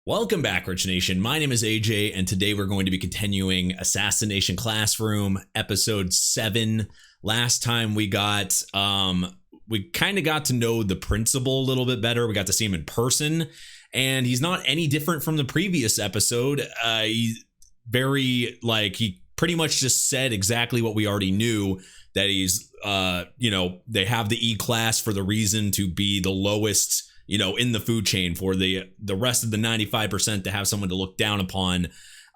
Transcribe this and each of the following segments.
Welcome back, Rich Nation. My name is AJ, and today we're going to be continuing Assassination Classroom, episode 7. Last time we kind of got to know the principal a little bit better. We got to see him in person, and he's not any different from the previous episode. He pretty much just said exactly what we already knew, that he's, they have the E class for the reason to be the lowest, in the food chain, for the rest of the 95% to have someone to look down upon.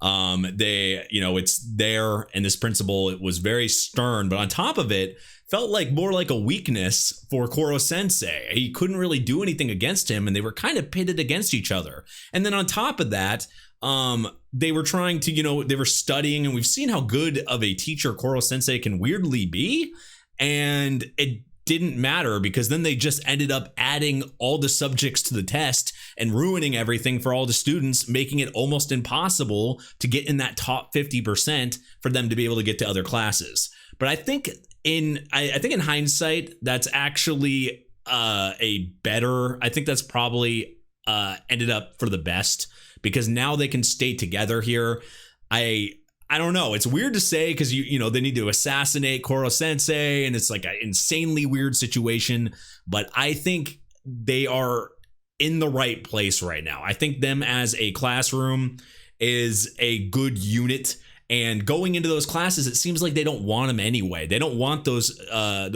It's there, and this principle, it was very stern, but on top of it, felt like more like a weakness for Koro-sensei. He couldn't really do anything against him, and they were kind of pitted against each other. And then on top of that, they were trying to, they were studying, and we've seen how good of a teacher Koro-sensei can weirdly be, and it didn't matter because then they just ended up adding all the subjects to the test and ruining everything for all the students, making it almost impossible to get in that top 50% for them to be able to get to other classes. But I think in hindsight, that's actually I think that's probably ended up for the best, because now they can stay together here. I don't know. It's weird to say because they need to assassinate Koro-sensei, and it's like an insanely weird situation. But I think they are in the right place right now. I think them as a classroom is a good unit. And going into those classes, it seems like they don't want them anyway. They don't want those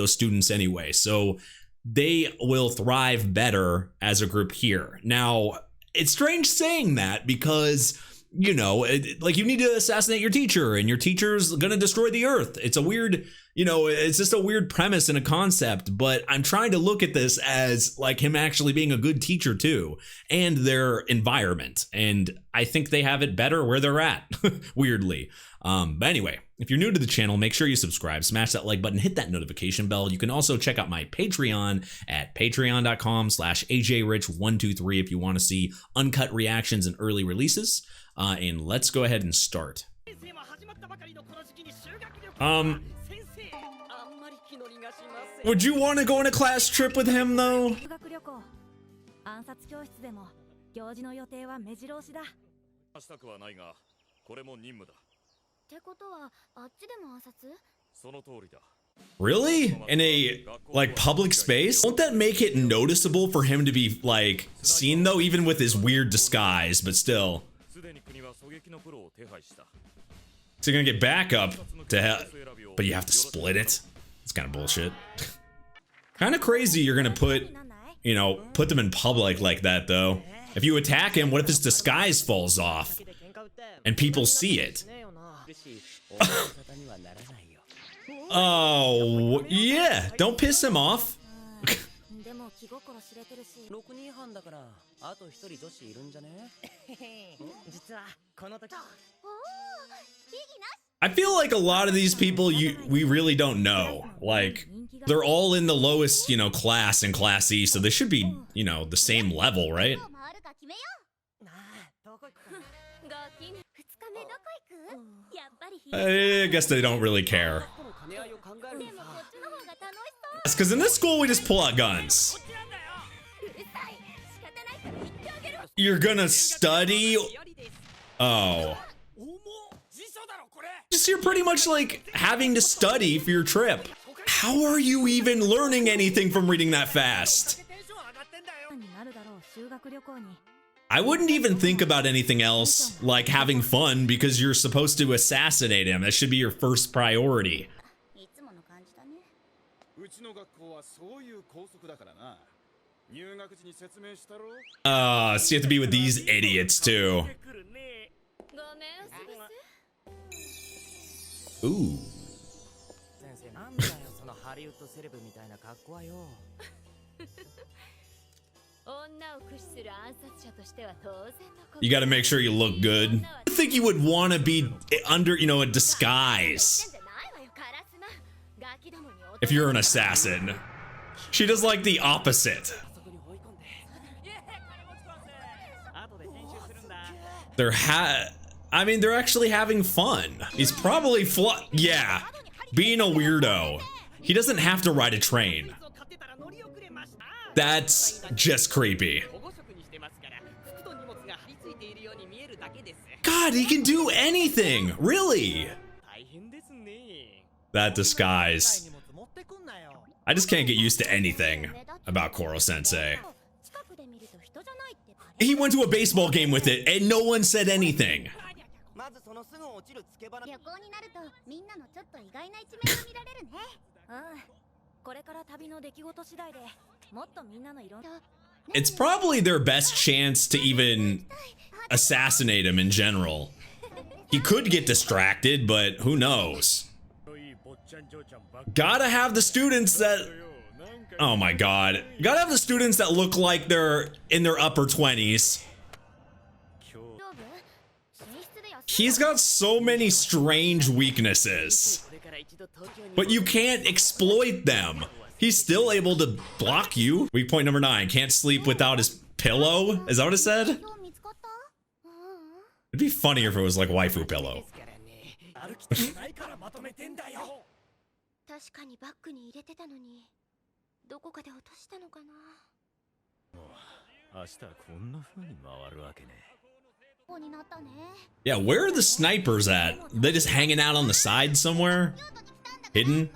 students anyway. So they will thrive better as a group here. Now, it's strange saying that because you need to assassinate your teacher, and your teacher's gonna destroy the earth. It's a weird, it's just a weird premise and a concept, but I'm trying to look at this as like him actually being a good teacher too, and their environment. And I think they have it better where they're at, weirdly. But anyway, if you're new to the channel, make sure you subscribe, smash that like button, hit that notification bell. You can also check out my Patreon at patreon.com/ajrich123 if you want to see uncut reactions and early releases. And let's go ahead and start. Would you want to go on a class trip with him though? Really? In a public space? Won't that make it noticeable for him to be seen though, even with his weird disguise, but still? So you're gonna get back up to hell, but you have to split it? It's kind of bullshit. Kind of crazy you're gonna put them in public like that though. If you attack him, what if his disguise falls off and people see it? Oh, yeah, don't piss him off. I feel like a lot of these people we really don't know. They're all in the lowest, class in Class E, so they should be, the same level, right? I guess they don't really care. That's because in this school we just pull out guns. You're gonna study? Oh. You're pretty much having to study for your trip. How are you even learning anything from reading that fast? I wouldn't even think about anything else like having fun, because you're supposed to assassinate him. That should be your first priority. So you have to be with these idiots too. Ooh. You gotta make sure you look good. I think you would want to be under, a disguise if you're an assassin. She does the opposite. They're actually having fun. He's probably yeah, being a weirdo. He doesn't have to ride a train. That's just creepy. God, he can do anything! Really? That disguise. I just can't get used to anything about Koro-sensei. He went to a baseball game with it and no one said anything. It's probably their best chance to even assassinate him in general. He could get distracted, but who knows? Gotta have the students that... Oh my god. Gotta have the students that look like they're in their upper 20s. He's got so many strange weaknesses, but you can't exploit them. He's still able to block you. Weak point number 9, can't sleep without his pillow. Is that what it said? It'd be funnier if it was like waifu pillow. Yeah, where are the snipers at? They just hanging out on the side somewhere? Hidden?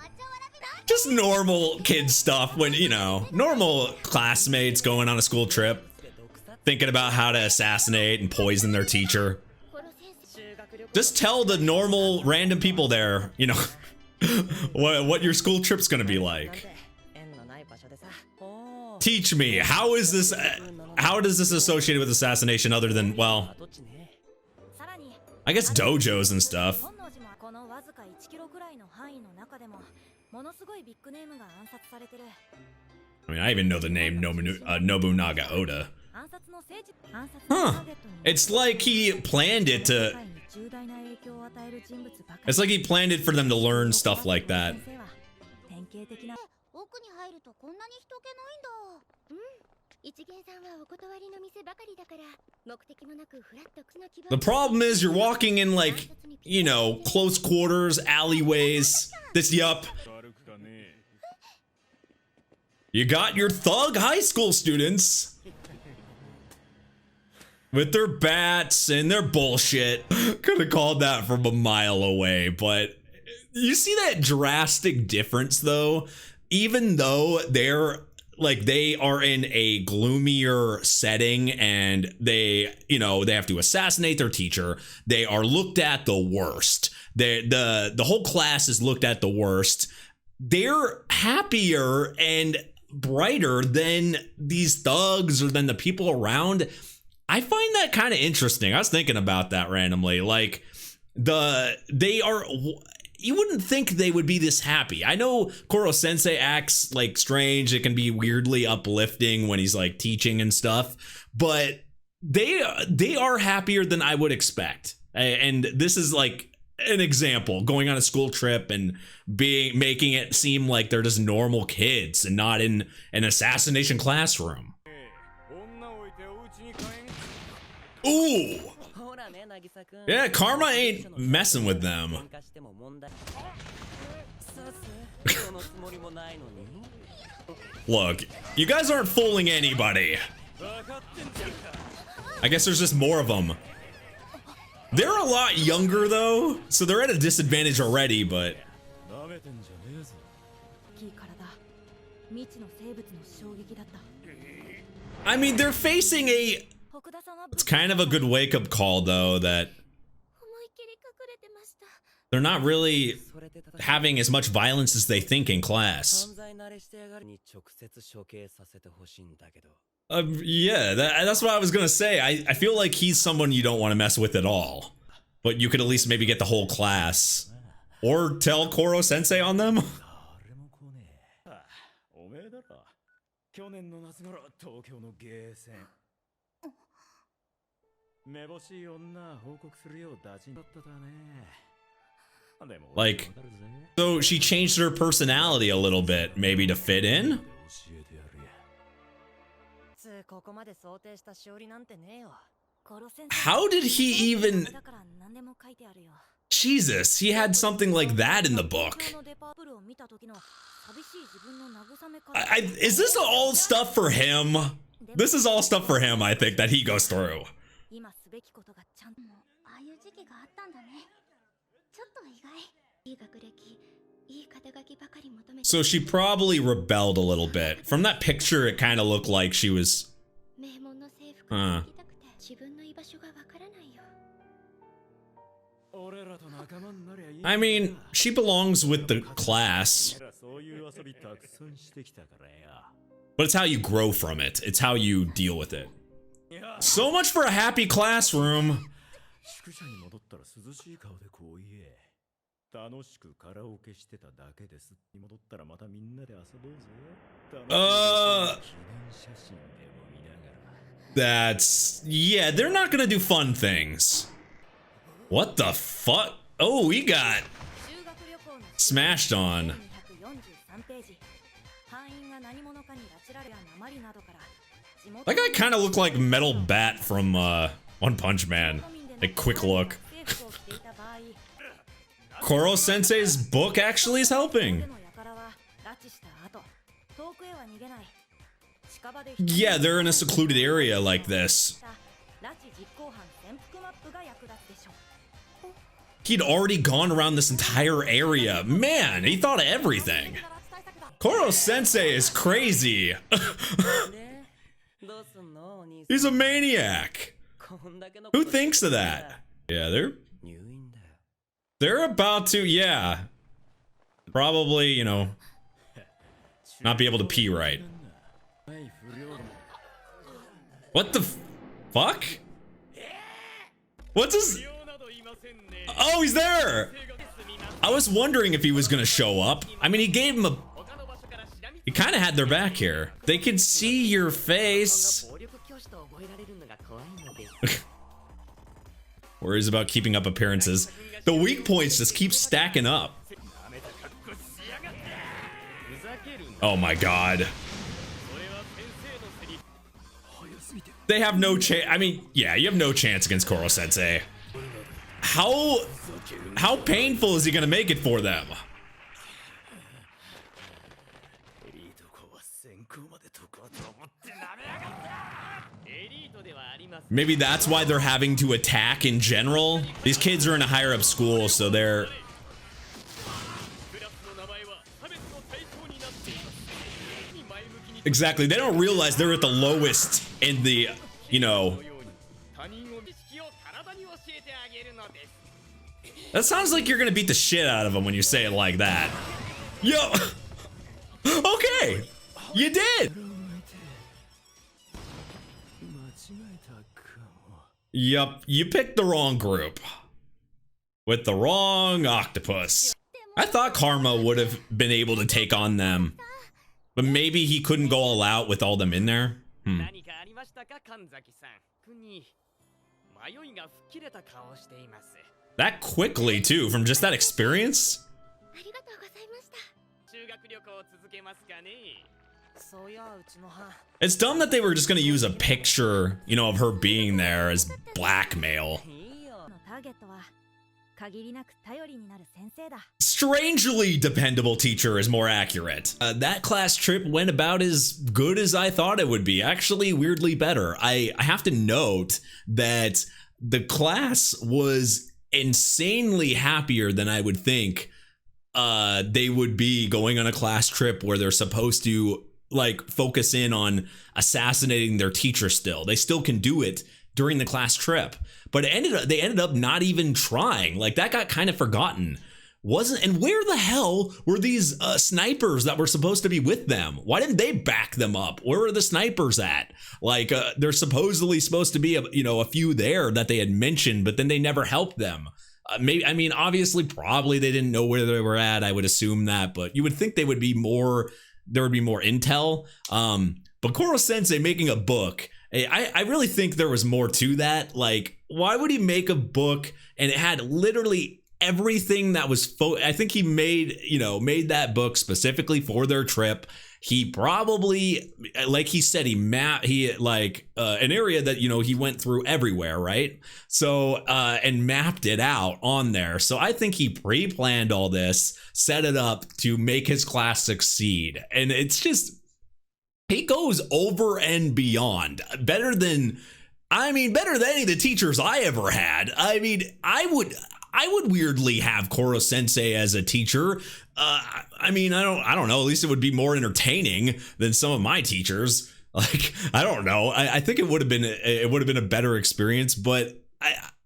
Just normal kid stuff when, you know, normal classmates going on a school trip, thinking about how to assassinate and poison their teacher. Just tell the normal random people there, you know, what your school trip's gonna be like. Teach me, how is this, how does this associate with assassination other than, well, I guess dojos and stuff. I mean, I even know the name Nobunaga Oda. Huh. It's like he planned it to... It's like he planned it for them to learn stuff like that. The problem is you're walking in like, you know, close quarters, alleyways. Yup. You got your thug high school students with their bats and their bullshit. Could have called that from a mile away, but you see that drastic difference though? Even though they're like, they are in a gloomier setting and they, you know, they have to assassinate their teacher. They are looked at the worst. The whole class is looked at the worst. They're happier and brighter than these thugs or than the people around. I find that kind of interesting. I was thinking about that randomly. Like, they are... You wouldn't think they would be this happy. I know Koro-sensei acts like strange. It can be weirdly uplifting when he's like teaching and stuff, but they are happier than I would expect. And this is like an example, going on a school trip and making it seem like they're just normal kids and not in an assassination classroom. Ooh. Yeah, karma ain't messing with them. Look, you guys aren't fooling anybody. I guess there's just more of them. They're a lot younger though, so they're at a disadvantage already, but... I mean, they're facing a... It's kind of a good wake-up call though, that they're not really having as much violence as they think in class. Yeah, that's what I was gonna say. I feel like he's someone you don't want to mess with at all, but you could at least maybe get the whole class or tell Koro-sensei on them. Like, so she changed her personality a little bit, maybe to fit in? How ddid he even... Jesus, he had something like that in the book. Is this all stuff for him? This is all stuff for him, I think, that he goes through. So she probably rebelled a little bit. From that picture, it kind of looked like she was... I mean, she belongs with the class. But it's how you grow from it. It's how you deal with it. So much for a happy classroom. Yeah, they're not gonna do fun things. What the fuck? Oh, we got smashed on. That guy kind of looked like Metal Bat from One Punch Man. A quick look. Koro-sensei's book actually is helping. Yeah, they're in a secluded area like this. He'd already gone around this entire area. Man, he thought of everything. Koro-sensei is crazy. He's a maniac. Who thinks of that? Yeah, they're about to, yeah. Probably, you know, not be able to pee right. What the fuck? What's this? Oh, he's there! I was wondering if he was gonna show up. I mean, he gave him a... He kind of had their back here. They could see your face. Worries about keeping up appearances. The weak points just keep stacking up. Oh my god. They have no chance. I mean, yeah, you have no chance against Koro-sensei. How painful is he gonna make it for them? Maybe that's why they're having to attack in general. These kids are in a higher up school, so they're... Exactly, they don't realize they're at the lowest in the, you know... That sounds like you're gonna beat the shit out of them when you say it like that. Yo! Okay! You did! Yup, you picked the wrong group. With the wrong octopus. I thought Karma would have been able to take on them. But maybe he couldn't go all out with all them in there? That quickly, too, from just that experience? It's dumb that they were just gonna use a picture, you know, of her being there as blackmail. Strangely dependable teacher is more accurate. That class trip went about as good as I thought it would be. Actually, weirdly better. I have to note that the class was insanely happier than I would think they would be going on a class trip where they're supposed to like focus in on assassinating their teacher still. They still can do it during the class trip, but they ended up not even trying. Like that got kind of forgotten. And where the hell were these snipers that were supposed to be with them? Why didn't they back them up? Where were the snipers at? Like there's supposedly supposed to be a few there that they had mentioned, but then they never helped them. Maybe, I mean, obviously, probably they didn't know where they were at. I would assume that, but you would think they would be more. There would be more intel. But Koro-sensei making a book, I really think there was more to that. Like, why would he make a book and it had literally everything that was I think he made that book specifically for their trip. He probably, like he said, an area that, he went through everywhere, right? So, and mapped it out on there. So I think he pre-planned all this, set it up to make his class succeed. And it's just, he goes over and beyond. Better than I mean, better than any of the teachers I ever had. I mean, I would weirdly have Koro-sensei as a teacher. I mean, I don't know. At least it would be more entertaining than some of my teachers. Like, I don't know. I think it would have been a better experience, but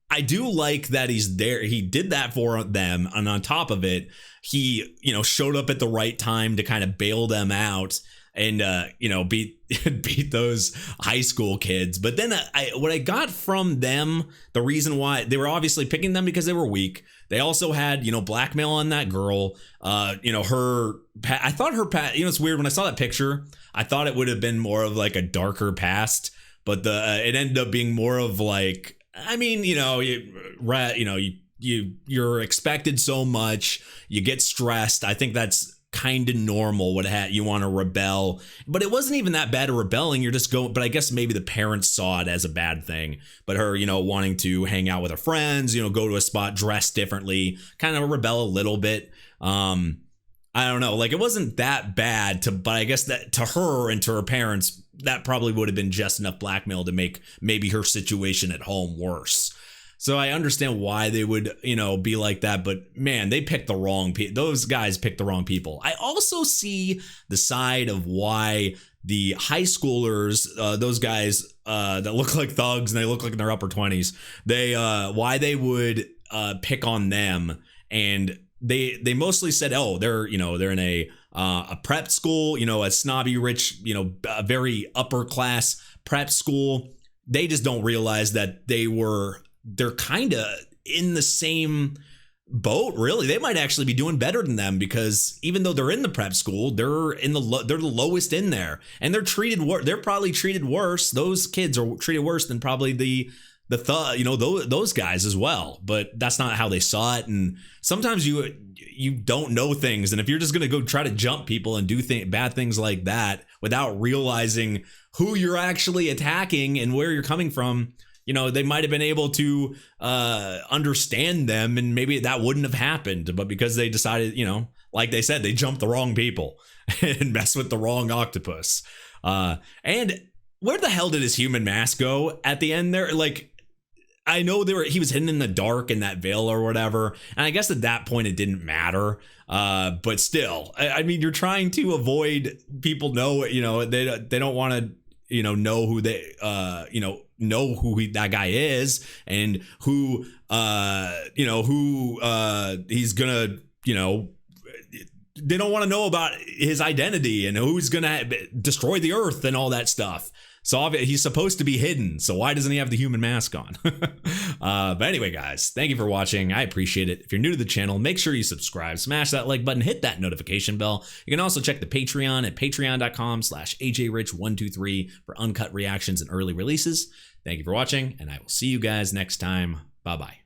I do like that he's there. He did that for them, and on top of it, he, you know, showed up at the right time to kind of bail them out and you know, beat those high school kids. But then what I got from them, the reason why they were obviously picking them because they were weak. They also had, you know, blackmail on that girl. You know, I thought her past, you know, it's weird when I saw that picture, I thought it would have been more of like a darker past, but it ended up being more of like, I mean, you know, you're expected so much, you get stressed. I think that's kind of normal. You want to rebel, but it wasn't even that bad of rebelling. You're just going, but I guess maybe the parents saw it as a bad thing. But her, you know, wanting to hang out with her friends, you know, go to a spot, dress differently, kind of rebel a little bit. I don't know, like it wasn't that bad but I guess that to her and to her parents, that probably would have been just enough blackmail to make maybe her situation at home worse. So I understand why they would, you know, be like that, but man, they picked the wrong those guys picked the wrong people. I also see the side of why the high schoolers, those guys that look like thugs and they look like in their upper 20s, why they would pick on them. And they mostly said, oh, they're in a prep school, you know, a snobby, rich, you know, a very upper class prep school. They just don't realize that they're kind of in the same boat, really. They might actually be doing better than them, because even though they're in the prep school, they're the lowest in there, and they're probably treated worse. Those kids are treated worse than probably the those guys as well. But that's not how they saw it. And sometimes you don't know things, and if you're just gonna go try to jump people and do bad things like that without realizing who you're actually attacking and where you're coming from, you know, they might have been able to understand them, and maybe that wouldn't have happened. But because they decided, you know, like they said, they jumped the wrong people and messed with the wrong octopus. And where the hell did his human mask go at the end there? Like, I know he was hidden in the dark in that veil or whatever, and I guess at that point it didn't matter. But still, I mean, you're trying to avoid people they don't want to, you know who they know who that guy is, and who he's gonna, you know, they don't want to know about his identity and who's gonna destroy the earth and all that stuff. So he's supposed to be hidden. So why doesn't he have the human mask on? But anyway, guys, thank you for watching. I appreciate it. If you're new to the channel, make sure you subscribe, smash that like button, hit that notification bell. You can also check the Patreon at patreon.com/ajrich123 for uncut reactions and early releases. Thank you for watching, and I will see you guys next time. Bye-bye.